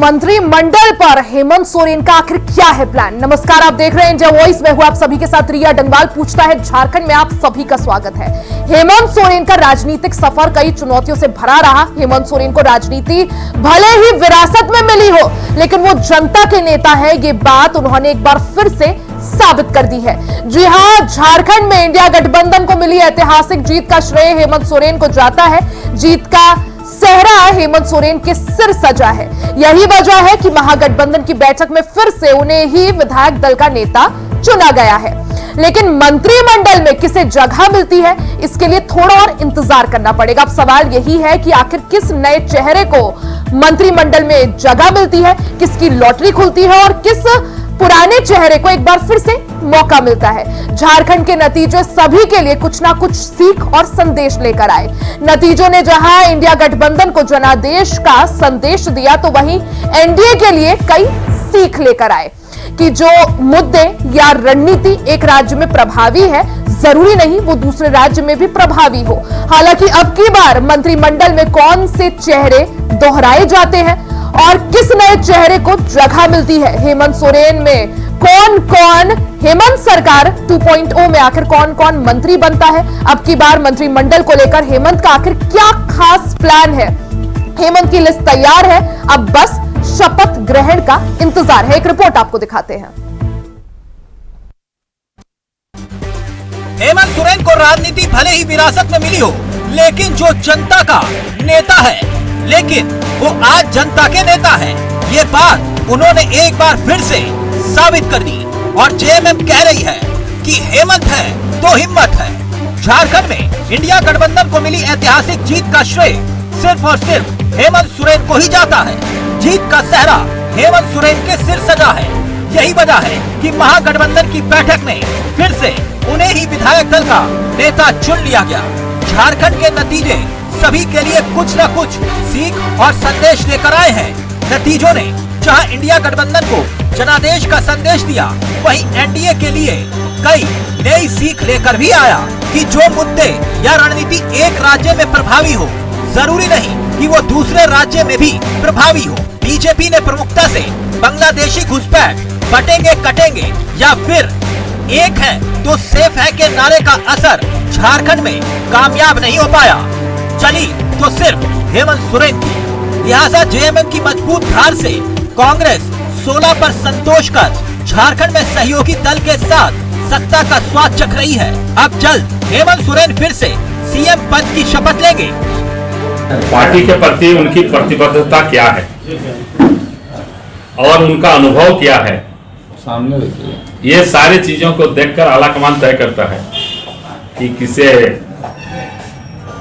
मंत्रिमंडल पर हेमंत सोरेन का आखिर क्या है प्लान। नमस्कार, आप देख रहे हैं इंडिया वॉइस में हूं आप सभी के साथ रिया डंगवाल पूछता है झारखंड में। आप सभी का स्वागत है। हेमंत सोरेन का राजनीतिक सफर कई चुनौतियों से भरा रहा। हेमंत सोरेन को राजनीति भले ही विरासत में मिली हो, लेकिन वो जनता के नेता है, ये बात उन्होंने एक बार फिर से साबित कर दी है। जी हां, झारखंड में इंडिया गठबंधन को मिली ऐतिहासिक जीत का श्रेय हेमंत सोरेन को जाता है। जीत का सेहरा हेमंत सोरेन के सिर सजा है। यही वजह है कि महागठबंधन की बैठक में फिर से उन्हें ही विधायक दल का नेता चुना गया है। लेकिन मंत्रिमंडल में किसे जगह मिलती है, इसके लिए थोड़ा और इंतजार करना पड़ेगा। अब सवाल यही है कि आखिर किस नए चेहरे को मंत्रिमंडल में जगह मिलती है, किसकी लॉटरी खुलती है और किस पुराने चेहरे को एक बार फिर से मौका मिलता है। झारखंड के नतीजे सभी के लिए कुछ ना कुछ सीख और संदेश लेकर आए। नतीजों ने जहां इंडिया गठबंधन को जनादेश का संदेश दिया, तो वहीं एनडीए के लिए कई सीख लेकर आए कि जो मुद्दे या रणनीति एक राज्य में प्रभावी है, जरूरी नहीं वो दूसरे राज्य में भी प्रभावी हो। हालांकि अब की बार मंत्रिमंडल में कौन से चेहरे दोहराए जाते हैं और किस नए चेहरे को जगह मिलती है, हेमंत सोरेन में कौन कौन, हेमंत सरकार 2.0 में आखिर कौन कौन मंत्री बनता है, अब की बार मंत्रिमंडल को लेकर हेमंत का आखिर क्या खास प्लान है। हेमंत की लिस्ट तैयार है, अब बस शपथ ग्रहण का इंतजार है। एक रिपोर्ट आपको दिखाते हैं। हेमंत सोरेन को राजनीति भले ही विरासत में मिली हो, लेकिन जो जनता का नेता है, लेकिन वो आज जनता के नेता है, ये बात उन्होंने एक बार फिर से साबित कर दी। और जेएमएम कह रही है कि हेमंत है तो हिम्मत है। झारखंड में इंडिया गठबंधन को मिली ऐतिहासिक जीत का श्रेय सिर्फ और सिर्फ हेमंत सोरेन को ही जाता है। जीत का सेहरा हेमंत सोरेन के सिर सजा है। यही वजह है कि महागठबंधन की बैठक में फिर से उन्हें ही विधायक दल का नेता चुन लिया गया। झारखंड के नतीजे सभी के लिए कुछ न कुछ सीख और संदेश लेकर आए हैं। नतीजों ने जहां इंडिया गठबंधन को जनादेश का संदेश दिया, वहीं एनडीए के लिए कई नई सीख लेकर भी आया कि जो मुद्दे या रणनीति एक राज्य में प्रभावी हो, जरूरी नहीं कि वो दूसरे राज्य में भी प्रभावी हो। बीजेपी ने प्रमुखता से बांग्लादेशी घुसपैठ, बटेंगे कटेंगे या फिर एक है तो सेफ है के नारे का असर झारखंड में कामयाब नहीं हो पाया। चली तो सिर्फ हेमंत सोरेन की। लिहाजा जेएमएम की मजबूत धार से कांग्रेस 16 पर संतोष कर झारखंड में सहयोगी दल के साथ सत्ता का स्वाद चख रही है। अब जल्द हेमंत सोरेन फिर से सीएम पद की शपथ लेंगे। पार्टी के प्रति उनकी प्रतिबद्धता क्या है और उनका अनुभव क्या है, सामने रखिए। ये सारी चीजों को देखकर आलाकमान तय करता है कि किसे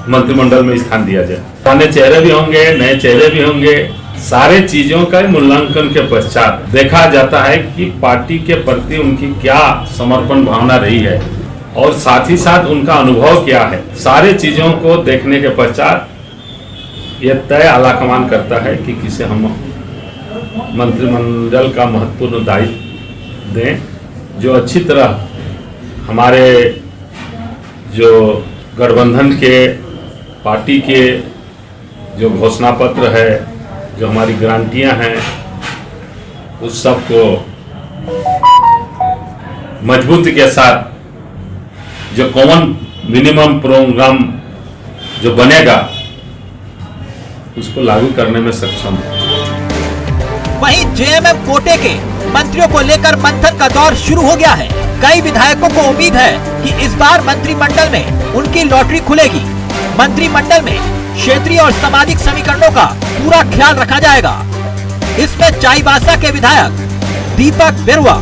मंत्रिमंडल में स्थान दिया जाए। पुराने चेहरे भी होंगे, नए चेहरे भी होंगे। सारे चीजों का मूल्यांकन के पश्चात देखा जाता है कि पार्टी के प्रति उनकी क्या समर्पण भावना रही है और साथ ही साथ उनका अनुभव क्या है। सारे चीजों को देखने के पश्चात यह तय आलाकमान करता है कि किसे हम मंत्रिमंडल का महत्वपूर्ण दायित्व दें, जो अच्छी तरह हमारे जो गठबंधन के पार्टी के जो घोषणा पत्र है, जो हमारी गारंटियां हैं, उस सब को मजबूती के साथ जो कॉमन मिनिमम प्रोग्राम जो बनेगा उसको लागू करने में सक्षम है। वहीं जेएमएम कोटे के मंत्रियों को लेकर मंथन का दौर शुरू हो गया है। कई विधायकों को उम्मीद है कि इस बार मंत्रिमंडल में उनकी लॉटरी खुलेगी। मंत्रिमंडल में क्षेत्रीय और सामाजिक समीकरणों का पूरा ख्याल रखा जाएगा। इसमें चाईबासा के विधायक दीपक बिरुआ,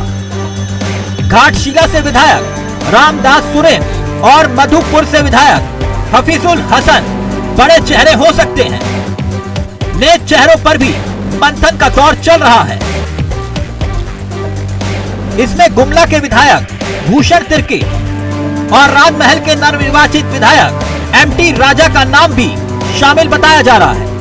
घाटशिला से विधायक रामदास सोरेन और मधुपुर से विधायक हफीजुल हसन बड़े चेहरे हो सकते हैं। नए चेहरों पर भी मंथन का दौर चल रहा है। इसमें गुमला के विधायक भूषण तिर्की और राजमहल के नवनिर्वाचित विधायक एमटी राजा का नाम भी शामिल बताया जा रहा है।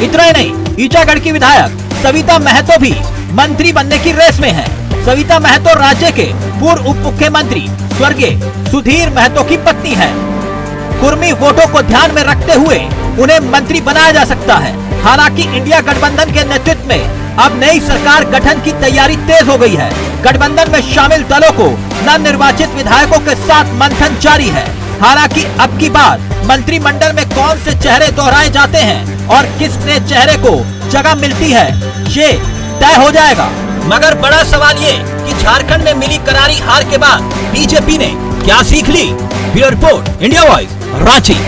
इतना ही नहीं, ईचागढ़ की विधायक सविता महतो भी मंत्री बनने की रेस में है। सविता महतो राज्य के पूर्व उप मुख्यमंत्री स्वर्गीय सुधीर महतो की पत्नी है। कुर्मी वोटों को ध्यान में रखते हुए उन्हें मंत्री बनाया जा सकता है। हालांकि इंडिया गठबंधन के नेतृत्व में अब नई सरकार गठन की तैयारी तेज हो गई है। गठबंधन में शामिल दलों को नवनिर्वाचित विधायकों के साथ मंथन जारी है। हालांकि अब की बार मंत्रिमंडल में कौन से चेहरे दोहराए जाते हैं और किस नए चेहरे को जगह मिलती है, ये तय हो जाएगा। मगर बड़ा सवाल ये कि झारखंड में मिली करारी हार के बाद बीजेपी ने क्या सीख ली। Bureau report, India voice, Ranchi.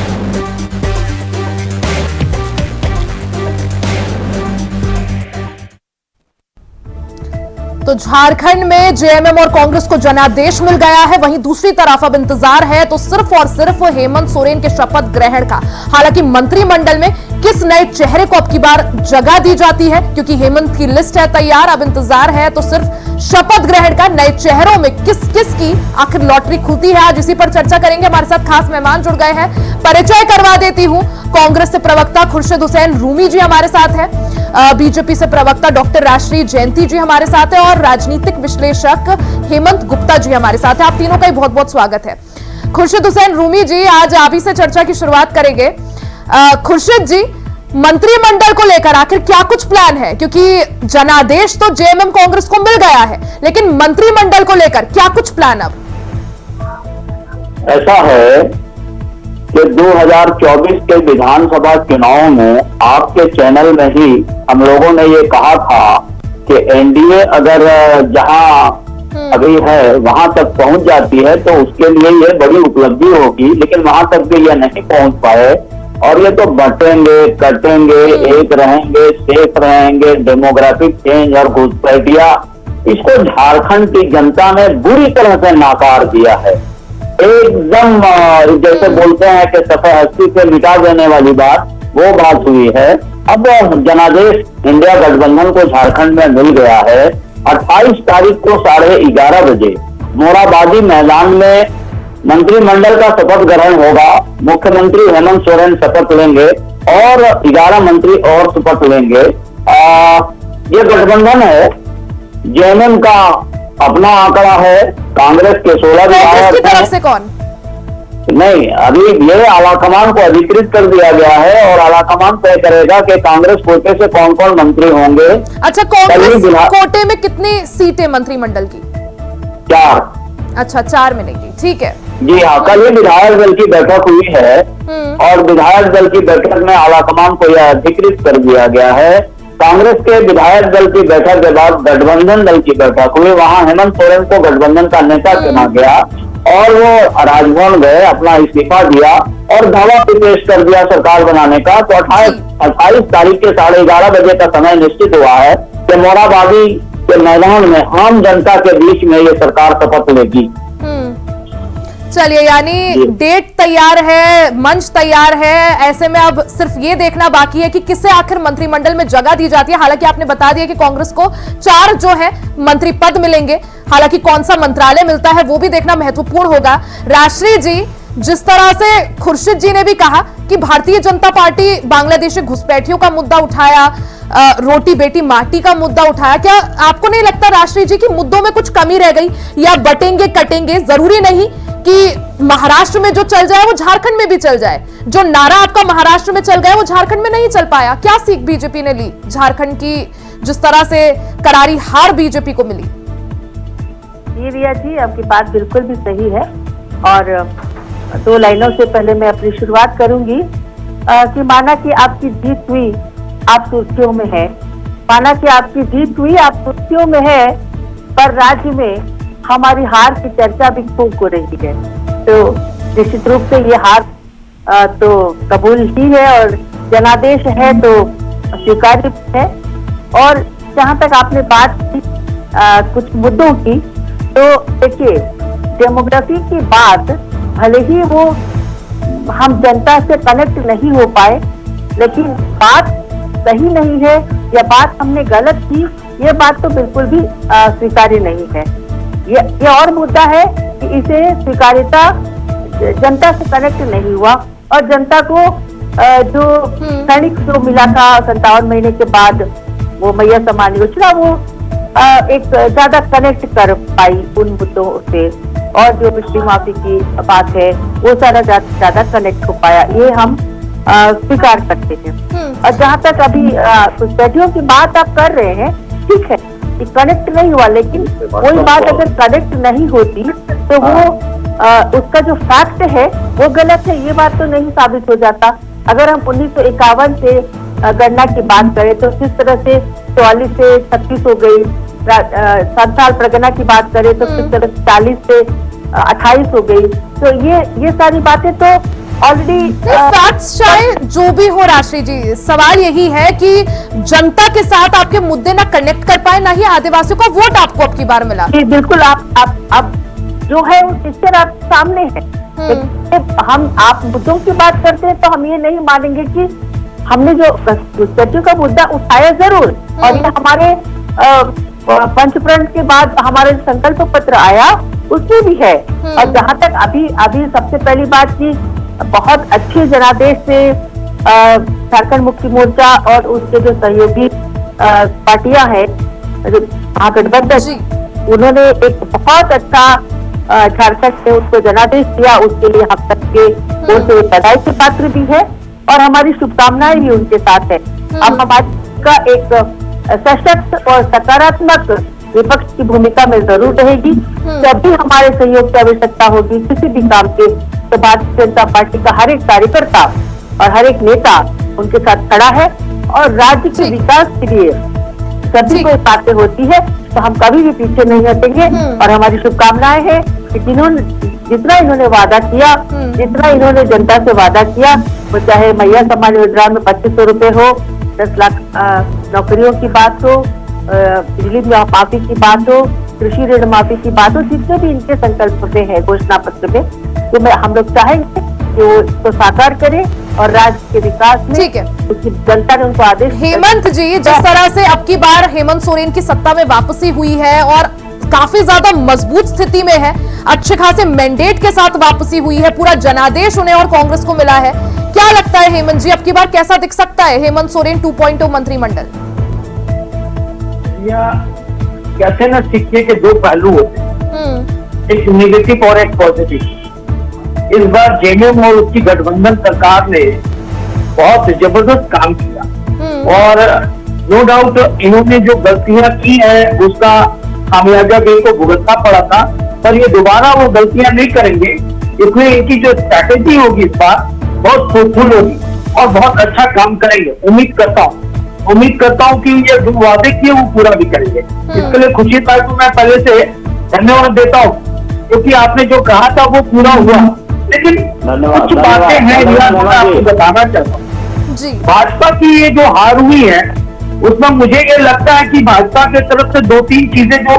तो झारखंड में जेएमएम और कांग्रेस को जनादेश मिल गया है। वहीं दूसरी तरफ अब इंतजार है तो सिर्फ और सिर्फ हेमंत सोरेन के शपथ ग्रहण का। हालांकि मंत्रिमंडल में किस नए चेहरे को अब की बार जगह दी जाती है, क्योंकि हेमंत की लिस्ट है तैयार। अब इंतजार है तो सिर्फ शपथ ग्रहण का। नए चेहरों में किस किस की आखिर लॉटरी खुलती है, आज इसी पर चर्चा करेंगे। हमारे साथ खास मेहमान जुड़ गए हैं, परिचय करवा देती हूं। कांग्रेस से प्रवक्ता खुर्शीद हुसैन रूमी जी हमारे साथ है, बीजेपी से प्रवक्ता डॉक्टर राष्ट्रीय जयंती जी हमारे साथ है और राजनीतिक विश्लेषक हेमंत गुप्ता जी हमारे साथ है। आप तीनों का ही बहुत बहुत स्वागत है। खुर्शीद हुसैन रूमी जी, आज आप ही से चर्चा की शुरुआत करेंगे। खुर्शीद जी, मंत्रिमंडल को लेकर आखिर क्या कुछ प्लान है, क्योंकि जनादेश तो जेएमएम कांग्रेस को मिल गया है, लेकिन मंत्रिमंडल को लेकर क्या कुछ प्लान अब? ऐसा है कि 2024 के विधानसभा चुनाव में आपके चैनल में ही हम लोगों ने ये कहा था कि एनडीए अगर जहां अभी है वहां तक पहुंच जाती है तो उसके लिए ये बड़ी उपलब्धि होगी, लेकिन वहां तक भी ये नहीं पहुंच पाए और ये तो बटेंगे, कटेंगे, एक रहेंगे, सेफ रहेंगे, डेमोग्राफिक चेंज और घुसपैठिया, इसको झारखंड की जनता ने बुरी तरह से नाकार दिया है। एकदम जैसे बोलते हैं कि सफेद हस्ती से मिटा देने वाली बात, वो बात हुई है। अब जनादेश इंडिया गठबंधन को झारखंड में मिल गया है। 28 तारीख को 11:30 बजे मोराबादी मैदान में मंत्रिमंडल का शपथ ग्रहण होगा। मुख्यमंत्री हेमंत सोरेन शपथ लेंगे और 11 मंत्री और शपथ लेंगे। ये गठबंधन है, जेएमएम का अपना आंकड़ा है, कांग्रेस के 16 विधायक तरफ से कौन नहीं, अभी ये आलाकमान को अधिकृत कर दिया गया है और आलाकमान तय करेगा कि कांग्रेस कोटे से कौन कौन मंत्री होंगे। अच्छा, कांग्रेस कोटे में कितनी सीटें मंत्रिमंडल की? 4। अच्छा, 4 मिलेगी, ठीक है। जी हाँ, कल ही विधायक दल की बैठक हुई है और विधायक दल की बैठक में आलाकमान को यह अधिकृत कर दिया गया है। कांग्रेस के विधायक दल की बैठक के बाद गठबंधन दल की बैठक हुई, वहां हेमंत सोरेन को गठबंधन का नेता चुना गया और वो राजभवन गए, अपना इस्तीफा दिया और दावा पेश कर दिया सरकार बनाने का। तो 28 तारीख के 11:30 बजे का समय निश्चित हुआ है कि मोराबादी के मैदान में आम जनता के बीच में ये सरकार शपथ लेगी। चलिए, यानी डेट तैयार है, मंच तैयार है, ऐसे में अब सिर्फ ये देखना बाकी है कि किसे आखिर मंत्रिमंडल में जगह दी जाती है। हालांकि आपने बता दिया कि कांग्रेस को 4 जो है मंत्री पद मिलेंगे, हालांकि कौन सा मंत्रालय मिलता है वो भी देखना महत्वपूर्ण होगा। राष्ट्रीय जी, जिस तरह से खुर्शीद जी ने भी कहा कि भारतीय जनता पार्टी बांग्लादेशी घुसपैठियों का मुद्दा उठाया, रोटी बेटी माटी का मुद्दा उठाया, क्या आपको नहीं लगता राष्ट्रीय जी की मुद्दों में कुछ कमी रह गई? या बटेंगे कटेंगे, जरूरी नहीं कि महाराष्ट्र में जो चल जाए वो झारखंड में भी चल जाए, जो नारा आपका महाराष्ट्र में चल गया वो झारखंड में नहीं चल पाया। क्या सीख बीजेपी ने ली झारखंड की, जिस तरह से करारी हार बीजेपी को मिली? जी रिया जी, आपकी बात बिल्कुल भी सही है और 2 लाइनों से पहले मैं अपनी शुरुआत करूंगी कि माना कि आपकी जीत हुई, आप सुर्खियों में है, माना कि आपकी जीत हुई, आप सुर्खियों में है, पर राज्य में हमारी हार की चर्चा भी खूब हो रही है। तो निश्चित रूप से ये हार तो कबूल ही है और जनादेश है तो स्वीकार्य है। और जहां तक आपने बात की कुछ मुद्दों की, तो देखिए, डेमोग्राफी की बात भले ही वो हम जनता से कनेक्ट नहीं हो पाए, लेकिन बात सही नहीं है या बात हमने गलत की, ये बात तो बिल्कुल भी स्वीकार्य नहीं है। ये और मुद्दा है कि इसे स्वीकार्यता जनता से कनेक्ट नहीं हुआ और जनता को जो क्षणिक जो मिला था 57 महीने के बाद वो मैया सम्मान योजना, वो एक ज्यादा कनेक्ट कर पाई उन मुद्दों से, और जो बिजली माफी की बात है वो सारा ज्यादा कनेक्ट हो पाया। ये हम स्वीकार करते हैं। और जहाँ तक अभी घुसपैठियों की बात आप कर रहे हैं, ठीक है, ये कनेक्ट नहीं हुआ, लेकिन कोई बात अगर कनेक्ट नहीं होती तो वो उसका जो फैक्ट है वो गलत है, ये बात तो नहीं साबित हो जाता। अगर हम 1951 से गणना की बात करें तो किस तरह से 44 से 36 हो गई, 7 साल प्रगणना की बात करें तो किस तरह से 40 से 28 हो गई। तो ये सारी बातें तो ऑलरेडी फैक्ट्स चाहे जो भी हो राशि जी, सवाल यही है कि जनता के साथ आपके मुद्दे ना कनेक्ट कर पाए, ना ही आदिवासियों का वोट आपको अब की बार मिला। जी बिल्कुल, आप जो है वो पिक्चर आप सामने है। आप मुद्दों की बात करते हैं तो हम ये नहीं मानेंगे कि हमने जो घुसपैठियों का मुद्दा उठाया जरूर, और ये हमारे पंचप्रण के बाद हमारे संकल्प पत्र आया उसमें भी है। और जहाँ तक अभी सबसे पहली बात की बहुत अच्छे जनादेश से झारखंड मुक्ति मोर्चा और उसके जो सहयोगी पार्टियां हैं, महागठबंधन, उन्होंने एक बहुत अच्छा झारखंड में उसको जनादेश दिया, उसके लिए हम सबके ओर से बधाई के पात्र भी है और हमारी शुभकामनाएं भी उनके साथ है। अब हमारी का एक सशक्त और सकारात्मक विपक्ष की भूमिका में जरूर रहेगी। जब भी हमारे सहयोग की आवश्यकता होगी किसी भी काम के, तो भारतीय जनता पार्टी का हर एक कार्यकर्ता और हर एक नेता उनके साथ खड़ा है और राज्य के विकास के लिए सभी को बातें होती है तो हम कभी भी पीछे नहीं हटेंगे। और हमारी शुभकामनाएं हैं कि जितना इन्होंने वादा किया, जितना इन्होंने जनता से वादा किया, वो चाहे मैया समाज योजना में 2500 रुपए हो, 10 लाख नौकरियों की बात हो, बिजली माफी की बात हो, कृषि ऋण माफी की बात हो, जितने भी इनके संकल्प में है घोषणा पत्र में, तो हम लोग चाहेंगे कि वो इसको साकार करें और राज्य के विकास में, ठीक है, उसकी जनता ने उनको आदेश। हेमंत जी, जिस तरह से अब की बार हेमंत सोरेन की सत्ता में वापसी हुई है और काफी ज्यादा मजबूत स्थिति में है, अच्छे खासे मैंडेट के साथ वापसी हुई है, पूरा जनादेश उन्हें और कांग्रेस को मिला है, क्या लगता है हेमंत जी अब की बार कैसा दिख सकता है हेमंत सोरेन 2.0 मंत्रिमंडल? कहते ना, सिक्के के दो पहलू होते हैं, एक नेगेटिव और एक पॉजिटिव। इस बार जेएमएम और उसकी गठबंधन सरकार ने बहुत जबरदस्त काम किया और नो डाउट इन्होंने जो गलतियां की है उसका खामियाजा भी इनको भुगतना पड़ा था, पर ये दोबारा वो गलतियां नहीं करेंगे। इसलिए इनकी जो स्ट्रैटेजी होगी इस बार बहुत फ्रूटफुल होगी और बहुत अच्छा काम करेंगे। उम्मीद करता हूँ कि ये जो वादे किए वो पूरा भी करेंगे। इसके लिए खुशी था तो मैं पहले से धन्यवाद देता हूँ, क्योंकि आपने जो कहा था वो पूरा हुआ। लेकिन कुछ बातें हैं मैं आपको बताना चाहता हूँ। भाजपा की ये जो हार हुई है उसमें मुझे ये लगता है कि भाजपा की तरफ से 2-3 चीजें जो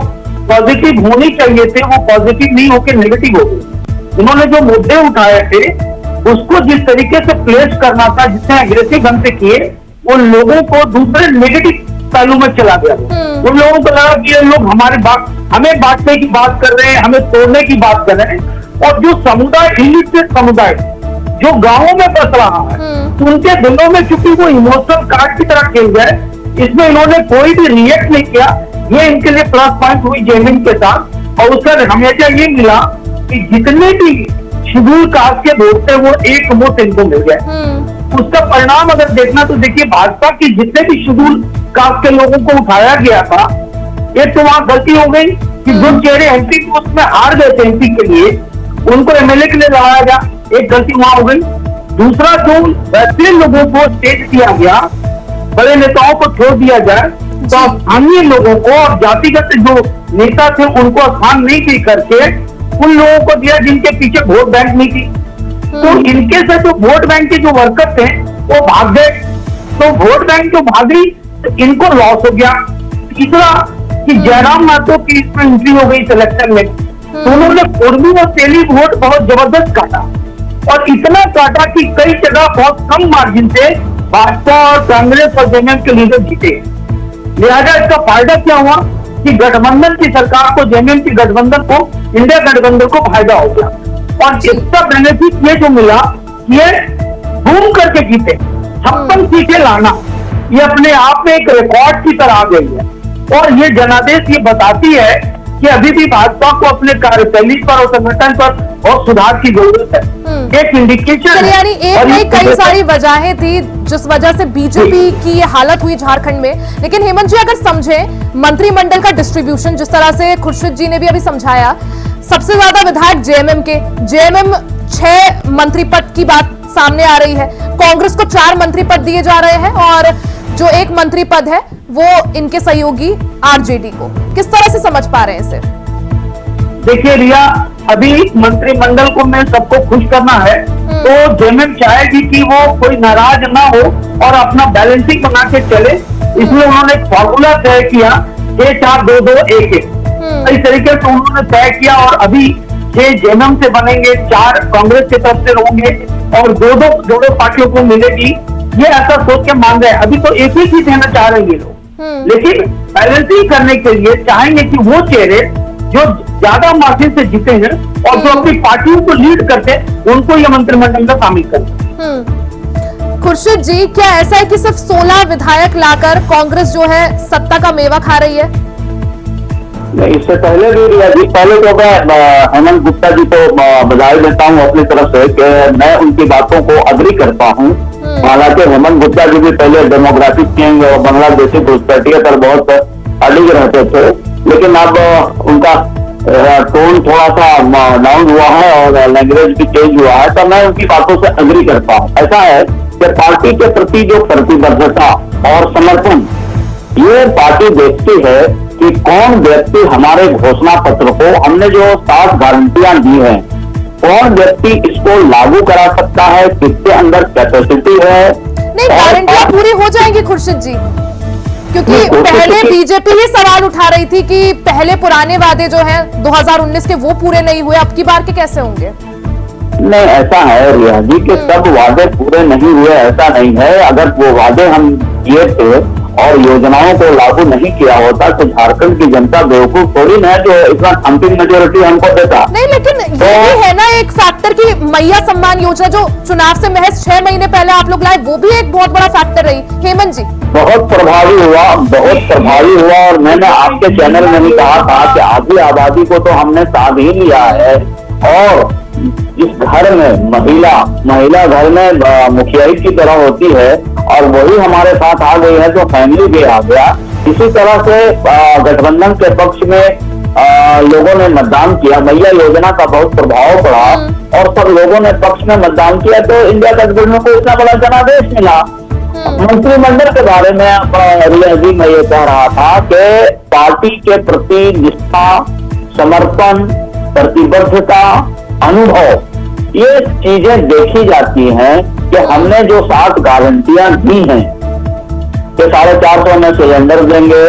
पॉजिटिव होनी चाहिए थे वो पॉजिटिव नहीं होकर नेगेटिव हो गई। उन्होंने जो मुद्दे उठाए थे उसको जिस तरीके से प्लेस करना था, जितने एग्रेसिव ढंग से किए, उन लोगों को दूसरे नेगेटिव पहलू में चला गया। उन लोगों को लगा कि ये लोग हमें बांटने की बात कर रहे हैं, हमें तोड़ने की बात कर रहे हैं। और जो समुदाय, इलिटरेट समुदाय जो गांवों में बस रहा है, उनके दिलों में चूंकि वो इमोशनल कार्ड की तरह खेल गए, इसमें इन्होंने कोई भी रिएक्ट नहीं किया। ये इनके लिए प्लस पॉइंट हुई जेएमएम के साथ। और उसका हमेशा ये मिला कि जितने भी शेड्यूल कास्ट के वोट थे वो एक मुश्त इनको मिल गए। उसका परिणाम अगर देखना तो देखिए, भाजपा की जितने भी शेड्यूल कास्ट के लोगों को उठाया गया था, एक तो वहां गलती हो गई कि जो चेहरे एमपी पोस्ट में हार गए थे एमपी के लिए, उनको एमएलए के लिए लगाया गया, एक गलती वहां हो गई। दूसरा, जो वैसे लोगों को स्टेज दिया गया, बड़े नेताओं को छोड़ दिया जाए, तो स्थानीय लोगों को और जातिगत जो नेता थे उनको स्थान नहीं दे करके उन लोगों को दिया जिनके पीछे वोट बैंक नहीं थी। तो इनके से जो वोट बैंक के जो वर्कर थे वो भाग गए, तो वोट बैंक जो भागी तो इनको लॉस हो गया। तीसरा कि जयराम माथुर की इसमें एंट्री हो गई सिलेक्शन में, तो उन्होंने कुर्मी और तेली वोट बहुत जबरदस्त काटा और इतना काटा कि कई जगह बहुत कम मार्जिन से भाजपा और कांग्रेस और जेएमएम के लीडर जीते। लिहाजा इसका फायदा क्या हुआ कि गठबंधन की सरकार को, जेएमएम की गठबंधन को, इंडिया गठबंधन को फायदा हो गया। और इसका बेनिफिट ये जो मिला, ये घूम करके जीते 56 सीटें लाना, ये अपने आप में एक रिकॉर्ड की तरह आ गई है। और ये जनादेश ये बताती है कि अभी भी भाजपा को अपने कार्यशैली पर और संगठन पर बहुत सुधार की जरूरत है। एक इंडिकेशन, यानी एक नहीं कई सारी वजहें थी जिस वजह से बीजेपी की ये हालत हुई झारखंड में। लेकिन हेमंत जी, अगर समझें मंत्रिमंडल का डिस्ट्रीब्यूशन, जिस तरह से खुर्शीद जी ने भी अभी समझाया, सबसे ज्यादा विधायक जेएमएम 6 मंत्री पद की बात सामने आ रही है। कांग्रेस को 4 मंत्री पद दिए जा रहे हैं और जो 1 मंत्री पद है वो इनके सहयोगी आरजेडी को। किस तरह से समझ पा रहे हैं इसे? देखिए रिया, अभी मंत्रिमंडल को मैं सबको खुश करना है, तो जेएमएम चाहेगी कि वो कोई नाराज ना हो और अपना बैलेंसिंग बना के चले, इसलिए उन्होंने एक फॉर्मूला तय किया 6-4-2-2-1-1। इस तरीके से उन्होंने तय किया और अभी ये जेएमएम से बनेंगे, 4 कांग्रेस की तरफ से होंगे और 2-2 पार्टियों को मिलेगी। ये ऐसा सोच के मान रहे हैं। अभी तो एक ही चीज देना चाह रहे हैं ये लोग, लेकिन बैलेंसिंग करने के लिए चाहेंगे कि वो चेहरे जो ज्यादा मार्जिन से जीते हैं और जो अपनी पार्टियों को लीड करते हैं, उनको ये मंत्रिमंडल में शामिल करें। खुर्शीद जी, क्या ऐसा है कि सिर्फ 16 विधायक लाकर कांग्रेस जो है सत्ता का मेवा खा रही है? नहीं, इससे पहले भी रिया जी, पहले तो मैं हेमंत गुप्ता जी को बधाई देता हूँ अपनी तरफ से कि मैं उनकी बातों को अग्री करता हूँ। हालांकि हेमंत गुप्ता जी भी पहले डेमोग्राफिक चेंज और बांग्लादेशी घुसपैठियों पर बहुत अडिग रहते थे, लेकिन अब उनका टोन थोड़ा सा डाउन हुआ है और लैंग्वेज भी चेंज हुआ है, तो मैं उनकी बातों से अग्री करता हूँ। ऐसा है कि पार्टी के प्रति जो प्रतिबद्धता और समर्थन ये पार्टी देखती है कि कौन व्यक्ति हमारे घोषणा पत्र को, हमने जो 7 गारंटियां दी हैं, कौन व्यक्ति इसको लागू करा सकता है, किसके अंदर कैपेसिटी है। नहीं, गारंटियां पूरी हो जाएंगी खुर्शीद जी, क्योंकि पहले बीजेपी ही सवाल उठा रही थी कि पहले पुराने वादे जो हैं 2019 के वो पूरे नहीं हुए, अब की बार के कैसे होंगे? नहीं, ऐसा है रिया जी कि सब वादे पूरे नहीं हुए, ऐसा नहीं है। अगर वो वादे हम किए थे और योजनाओं को लागू नहीं किया होता तो झारखंड की जनता बेवकूफ थोड़ी ना है जो इतना अंतिम मेजोरिटी हमको देता। नहीं, लेकिन ये भी है ना एक फैक्टर की मैया सम्मान योजना जो चुनाव से महज 6 महीने पहले आप लोग लाए, वो भी एक बहुत बड़ा फैक्टर रही। हेमंत जी, बहुत प्रभावी हुआ और मैंने आपके चैनल में भी कहा था कि आधी आबादी को तो हमने साध ही लिया है और जिस घर में महिला घर में मुखियाई की तरह होती है और वही हमारे साथ आ गई है, तो फैमिली भी आ गया। इसी तरह से गठबंधन के पक्ष में लोगों ने मतदान किया, मैया योजना का बहुत प्रभाव पड़ा और सब लोगों ने पक्ष में मतदान किया, तो इंडिया गठबंधन को इतना बड़ा जनादेश मिला। मंत्रिमंडल के बारे में रिया जी मैं ये कह रहा था कि पार्टी के प्रति निष्ठा, समर्पण, प्रतिबद्धता, अनुभव, ये चीजें देखी जाती हैं कि हमने जो 7 गारंटियां दी हैं कि 450 में सिलेंडर देंगे,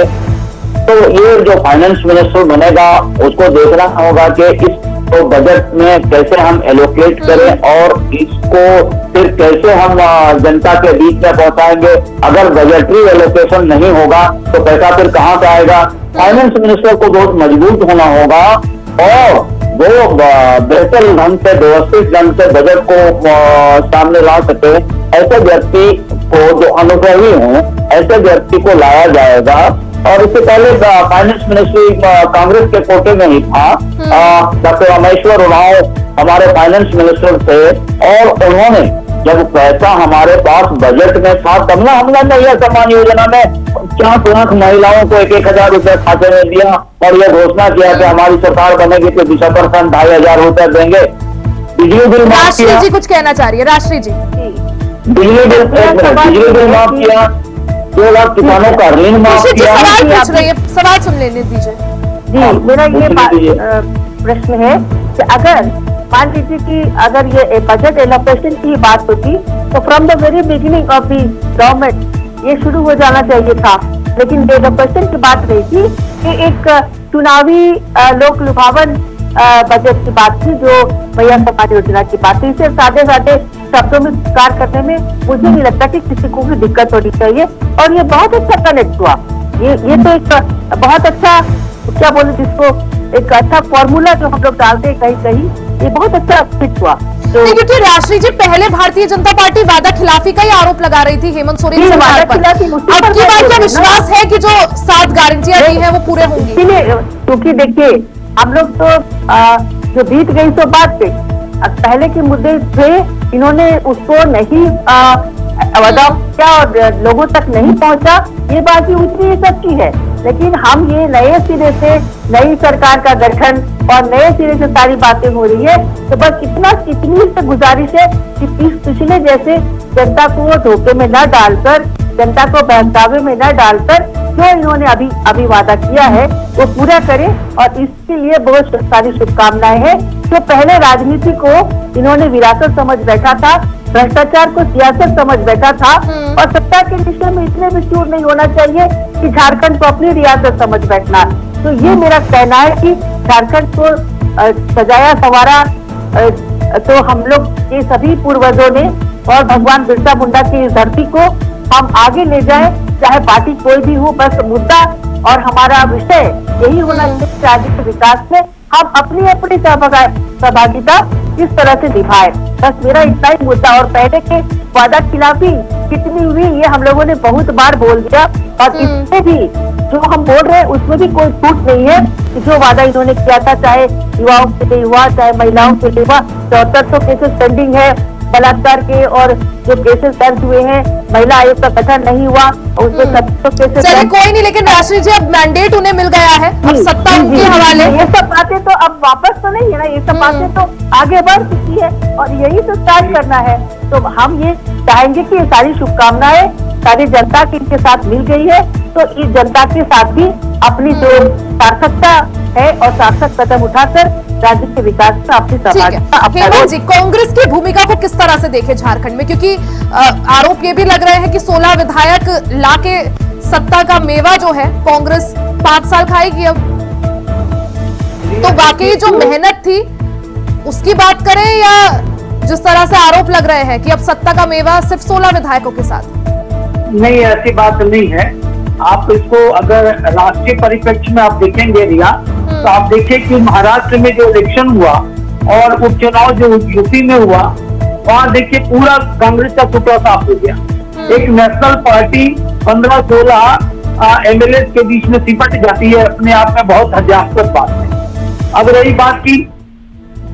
तो ये जो फाइनेंस मिनिस्टर बनेगा उसको देखना होगा कि इसको बजट में कैसे हम एलोकेट करें और इसको फिर कैसे हम जनता के बीच में पहुंचाएंगे। अगर बजटरी एलोकेशन नहीं होगा तो पैसा फिर कहां से आएगा? फाइनेंस मिनिस्टर को बहुत मजबूत होना होगा और वो बेहतर ढंग से, व्यवस्थित ढंग से बजट को सामने ला सके, ऐसे व्यक्ति को जो अनुभवी हों, ऐसे व्यक्ति को लाया जाएगा। और इससे पहले फाइनेंस मिनिस्ट्री कांग्रेस के कोटे में ही था, डॉक्टर रामेश्वर उरांव हमारे फाइनेंस मिनिस्टर थे और उन्होंने जब पैसा हमारे पास बजट में था तब ना हमने मैया सम्मान योजना में 50 लाख महिलाओं को 1,000 रुपए खाते में दिया और यह घोषणा किया कि हमारी सरकार बनेगी तो 2% 2,500 रुपए देंगे। बिजली बिल माफ किया। राष्ट्रीय जी कुछ कहना चाह रही है? राष्ट्रीय जी, बिजली बिल माफ किया, 2 लाख किसानों का ऋण माफ किया। सवाल पूछ रही है, सवाल सुन लेने दीजिए जी। मेरा ये प्रश्न है कि अगर मान लीजिए कि अगर ये बजट एलोकेशन की बात होती तो from the very beginning of the government ये शुरू हो जाना चाहिए था, लेकिन एलोकेशन की बात रही थी कि एक चुनावी लोक लुभावन बजट की बात थी जो मैया सम्मान योजना की बात थी। इसे सादे शब्दों में स्वीकार करने में मुझे नहीं लगता कि किसी को भी दिक्कत होनी चाहिए और ये बहुत अच्छा कनेक्ट हुआ। ये तो एक बहुत अच्छा, क्या बोले जिसको, एक अच्छा फॉर्मूला जो हम लोग डालते हैं कहीं कहीं, ये बहुत अच्छा फिट हुआ। नहीं, क्योंकि राष्ट्रीय जी पहले भारतीय जनता पार्टी वादा खिलाफी का ही आरोप लगा रही थी हेमंत सोरेन नहीं, सरकार वादा पर। खिलाफी मुझसे अब की पर बार क्या नहीं, विश्वास है कि जो 7 गारंटियां दी है वो पूरे होंगी? इसीलिए क्योंकि देखिए हम लोग तो जो बीत गई सो बात पे पहले के मुद्दे थे, इन्होंने उसको नहीं वादा किया और लोगों तक नहीं पहुंचा, ये बात भी उतनी सच्ची है। लेकिन हम ये नए सिरे से नई सरकार का गठन और नए सिरे से सारी बातें हो रही है, तो बस इतनी से गुजारिश है कि पिछले जैसे जनता को धोखे में न डालकर, जनता को बहकावे में न डालकर जो इन्होंने अभी वादा किया है वो पूरा करें, और इसके लिए बहुत सारी शुभकामनाएं हैं। जो पहले राजनीति को इन्होंने विरासत समझ बैठा था, भ्रष्टाचार को सियासत समझ बैठा था, और सत्ता के विषय में इतने भी चूर नहीं होना चाहिए कि झारखंड को अपनी रियासत समझ बैठना। तो ये मेरा कहना है कि झारखंड को सजाया संवारा तो हम लोग के सभी पूर्वजों ने, और भगवान बिरसा मुंडा की इस धरती को हम आगे ले जाए, चाहे पार्टी कोई भी हो, बस मुद्दा और हमारा विषय यही होना चाहिए राज्य के विकास में हम अपनी सहभागिता किस तरह से निभाए। बस मेरा इतना ही मुद्दा। और पहले के वादा खिलाफी कितनी हुई ये हम लोगों ने बहुत बार बोल दिया, और इसमें भी जो हम बोल रहे हैं उसमें भी कोई छूट नहीं है कि जो वादा इन्होंने किया था, चाहे युवाओं के लिए हुआ, चाहे महिलाओं के लिए हुआ। 7400 केसेस पेंडिंग है बलात्कार के, और जो केसेस दर्ज हुए हैं, महिला आयोग का गठन नहीं हुआ, और उसमें 700 केसेस। चलिए कोई नहीं, लेकिन राष्ट्रीय जी अब मैंडेट उन्हें मिल गया है, अब सत्ता उनके हवाले। ये सब बातें तो अब वापस तो नहीं है ना, ये सब बातें तो आगे बढ़ चुकी है और यही तो स्टार्ट करना है। तो हम ये चाहेंगे कि ये सारी शुभकामनाएं सारी जनता की इनके साथ मिल गई है, तो इस जनता के साथ भी अपनी जो सार्थकता है और सार्थक कदम उठाकर राज्य के विकास में अपनी सहभागिता। हेमंत जी, कांग्रेस की भूमिका को किस तरह से देखे झारखंड में, क्योंकि आरोप ये भी लग रहे हैं कि 16 विधायक लाके सत्ता का मेवा जो है कांग्रेस 5 साल खाएगी अब, तो वाकई जो मेहनत थी उसकी बात करें, या जिस तरह से आरोप लग रहे हैं कि अब सत्ता का मेवा सिर्फ 16 विधायकों के साथ? नहीं, ऐसी बात नहीं है। आप इसको अगर राष्ट्रीय परिप्रेक्ष्य में आप देखेंगे रिया, तो आप देखिए कि महाराष्ट्र में जो इलेक्शन हुआ और उपचुनाव जो यूपी में हुआ, वहाँ देखिए पूरा कांग्रेस का टुकड़ा साफ हो गया। एक नेशनल पार्टी 15-16 एमएलए के बीच में सिमट जाती है, अपने आप में बहुत हास्यास्पद बात है। अब रही बात की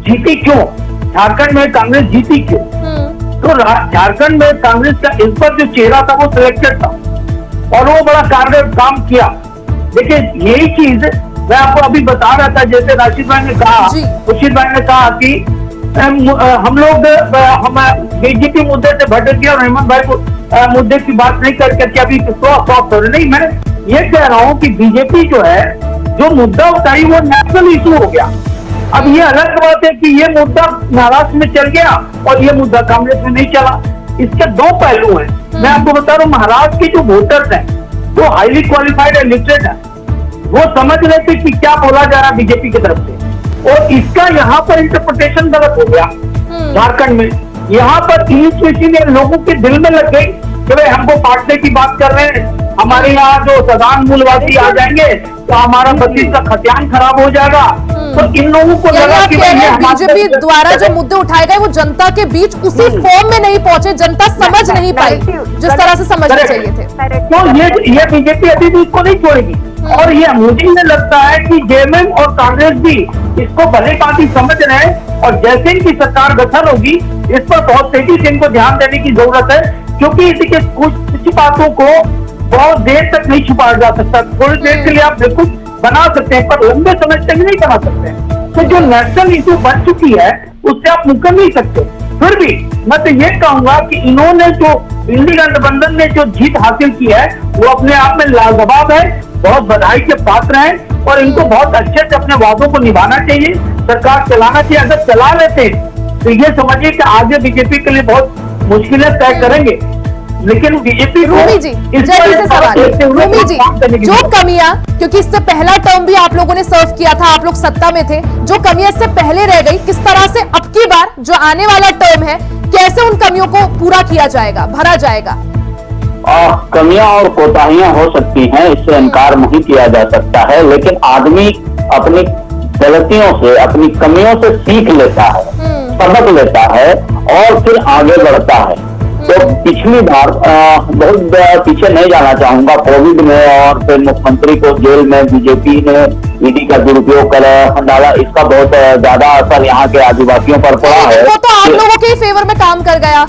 जीती क्यों, झारखंड में कांग्रेस जीती क्यों, तो झारखंड में कांग्रेस का इस पर जो चेहरा था वो सिलेक्टेड था और वो बड़ा कारगर काम किया। देखिए यही चीज मैं आपको अभी बता रहा था, जैसे राशिद भाई ने कहा, खुर्शीद भाई ने कहा कि हम लोग बीजेपी मुद्दे से भटक गया और हेमंत भाई को मुद्दे की बात नहीं करके अभी सॉफ्ट हो रहे। नहीं, मैं ये कह रहा हूँ कि बीजेपी जो है जो मुद्दा उठाई वो नेशनल इशू हो गया। अब ये अलग बात है कि ये मुद्दा महाराष्ट्र में चल गया और ये मुद्दा कांग्रेस में नहीं चला। इसके दो पहलू हैं। मैं आपको बता रहा हूँ, महाराष्ट्र के जो वोटर्स हैं वो हाईली क्वालिफाइड एंड लिटरेट है, वो समझ रहे थे कि क्या बोला जा रहा है बीजेपी की तरफ से, और इसका यहाँ पर इंटरप्रिटेशन गलत हो गया। झारखंड में यहाँ पर इनिशिएटिव लोगों के दिल में लग गई कि भाई हमको बांटने की बात कर रहे हैं, हमारे यहाँ जो सदान मूलवासी आ जाएंगे तो हमारा 25 का खतियान खराब हो जाएगा। तो इन लोगों को लगा कि बीजेपी द्वारा जो मुद्दे उठाए गए वो जनता के बीच उसी फॉर्म में नहीं पहुंचे, जनता समझ नहीं पाई जिस तरह से समझने चाहिए थे। तो ये बीजेपी अभी भी इसको नहीं छोड़ेगी, और ये मुझे लगता है कि जेएमएम और कांग्रेस भी इसको भले बात समझ रहे हैं, और जैसे इनकी सरकार गठन होगी इस पर बहुत तेजी से इनको ध्यान देने की जरूरत है, क्योंकि इसके कुछ बातों को बहुत देर तक नहीं छुपाया जा सकता। थोड़ी देर के लिए आप बिल्कुल बना सकते हैं, पर लंबे समय तक नहीं बना सकते। तो जो नेशनल इशू बन चुकी है उससे आप मुकर नहीं सकते। फिर भी मैं तो ये कहूंगा कि इन्होंने जो इंडी गठबंधन ने जो जीत हासिल की है वो अपने आप में लाजवाब है, बहुत बधाई के पात्र हैं, और इनको बहुत अच्छे से अपने वादों को निभाना चाहिए, सरकार चलाना चाहिए। अगर चला लेते तो ये समझिए कि आगे बीजेपी के लिए बहुत मुश्किलें तय करेंगे, लेकिन बीजेपी रूमी जी रूमी जी जो कमियां, क्योंकि इससे पहला टर्म भी आप लोगों ने सर्व किया था, आप लोग सत्ता में थे, जो कमियां इससे पहले रह गई, किस तरह से अब की बार जो आने वाला टर्म है कैसे उन कमियों को पूरा किया जाएगा, भरा जाएगा? कमियां और कोताहियां हो सकती हैं, इससे इनकार नहीं किया जा सकता है, लेकिन आदमी अपनी गलतियों से, अपनी कमियों से सीख लेता है। सबक लेता है और फिर आगे बढ़ता है। तो पिछली बार बहुत पीछे नहीं जाना चाहूंगा, कोविड में और फिर मुख्यमंत्री को जेल में बीजेपी ने ईडी का दुरुपयोग कर डाला, इसका बहुत ज्यादा असर यहाँ के आदिवासियों पर पड़ा है। वो तो आप लोगों के फेवर में काम कर गया।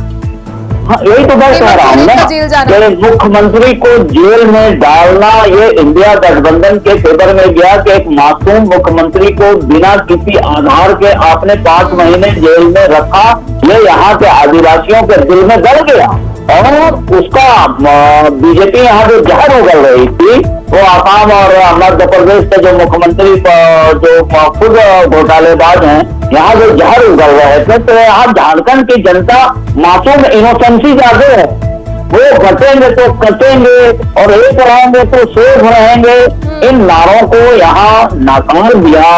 हाँ, यही तो मैं कह रहा हूँ ना कि मुख्यमंत्री को जेल में डालना ये इंडिया गठबंधन के फेवर में गया कि एक मासूम मुख्यमंत्री को बिना किसी आधार के आपने 5 महीने जेल में रखा, ये यहाँ के आदिवासियों के दिल में गल गया। और उसका बीजेपी यहाँ जो जहर उगल रही थी वो आसाम और मध्य प्रदेश के जो मुख्यमंत्री जो खुद घोटालेबाज हैं, यहाँ जो जहर उगल रहे थे, तो यहाँ झारखंड की जनता मासूम इनोसेंसी ज्यादा है, वो घटेंगे तो कटेंगे और एक रहेंगे तो सेफ रहेंगे, इन नारों को यहाँ नाकार दिया।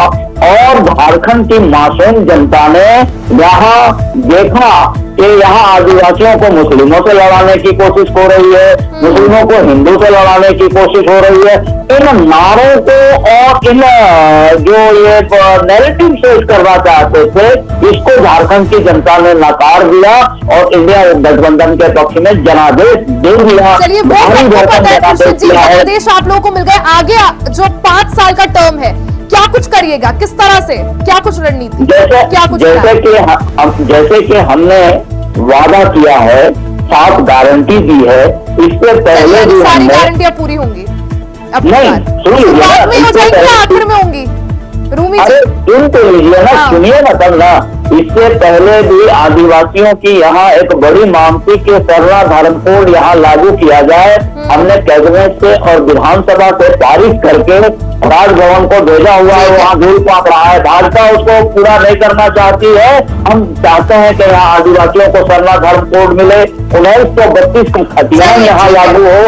और झारखंड की मासूम जनता ने यहाँ देखा कि यहाँ आदिवासियों को मुस्लिमों से लड़ाने की कोशिश हो रही है, मुस्लिमों को हिंदू से लड़ाने की कोशिश हो रही है। इन नारों को और इन जो ये नैरेटिव पेश करना चाहते थे, इसको झारखंड की जनता ने नकार दिया और इंडिया गठबंधन के पक्ष में जनादेश दे दिया। चलिए, वो सबको पता है खुर्शीद जी, जनादेश आप लोगों को मिल गए। आगे जो 5 साल का टर्म है, क्या कुछ करिएगा, किस तरह से, क्या कुछ रणनीति, क्या कुछ जैसे कि हमने वादा किया है, 7 गारंटी दी है, इससे पहले भी सारी गारंटियां पूरी होंगी? नहीं, शुरुआत में हो जाएंगी, आखिर में होंगी? रूमी अरे सुन तो लीजिए ना, सुनिए ना तब ना। इससे पहले भी आदिवासियों की यहाँ एक बड़ी मांग थी कि सरला धर्म कोड यहाँ लागू किया जाए। हमने कैबिनेट से और विधानसभा से पारित करके राजभवन को भेजा हुआ है, वहाँ धूल पाप रहा है। भाजपा उसको पूरा नहीं करना चाहती है। हम चाहते हैं कि यहाँ आदिवासियों को सरला धर्म कोड मिले, 1932 का खतियान यहाँ लागू हो,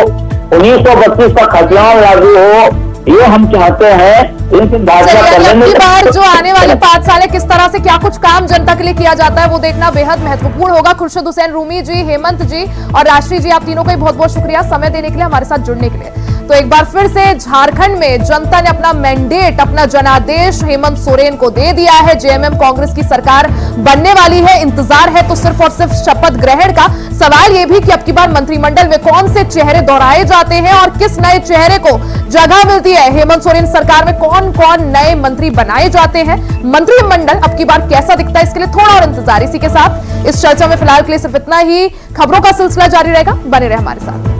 1932 का खतियान लागू हो, ये हम चाहते हैं। लेकिन बार जो आने वाले 5 साल है, किस तरह से क्या कुछ काम जनता के लिए किया जाता है, वो देखना बेहद महत्वपूर्ण होगा। खुर्शीद हुसैन रूमी जी, हेमंत जी और राष्ट्रीय जी, आप तीनों का बहुत बहुत शुक्रिया समय देने के लिए, हमारे साथ जुड़ने के लिए। तो एक बार फिर से झारखंड में जनता ने अपना मैंडेट, अपना जनादेश हेमंत सोरेन को दे दिया है। जेएमएम कांग्रेस की सरकार बनने वाली है, इंतजार है तो सिर्फ और सिर्फ शपथ ग्रहण का। सवाल यह भी कि अब की बार मंत्रिमंडल में कौन से चेहरे दोहराए जाते हैं और किस नए चेहरे को जगह मिलती है। हेमंत सोरेन सरकार में कौन कौन नए मंत्री बनाए जाते हैं, मंत्रिमंडल अब की बार कैसा दिखता है, इसके लिए थोड़ा और इंतजार। इसी के साथ इस चर्चा में फिलहाल के लिए सिर्फ इतना ही। खबरों का सिलसिला जारी रहेगा, बने रहे हमारे साथ।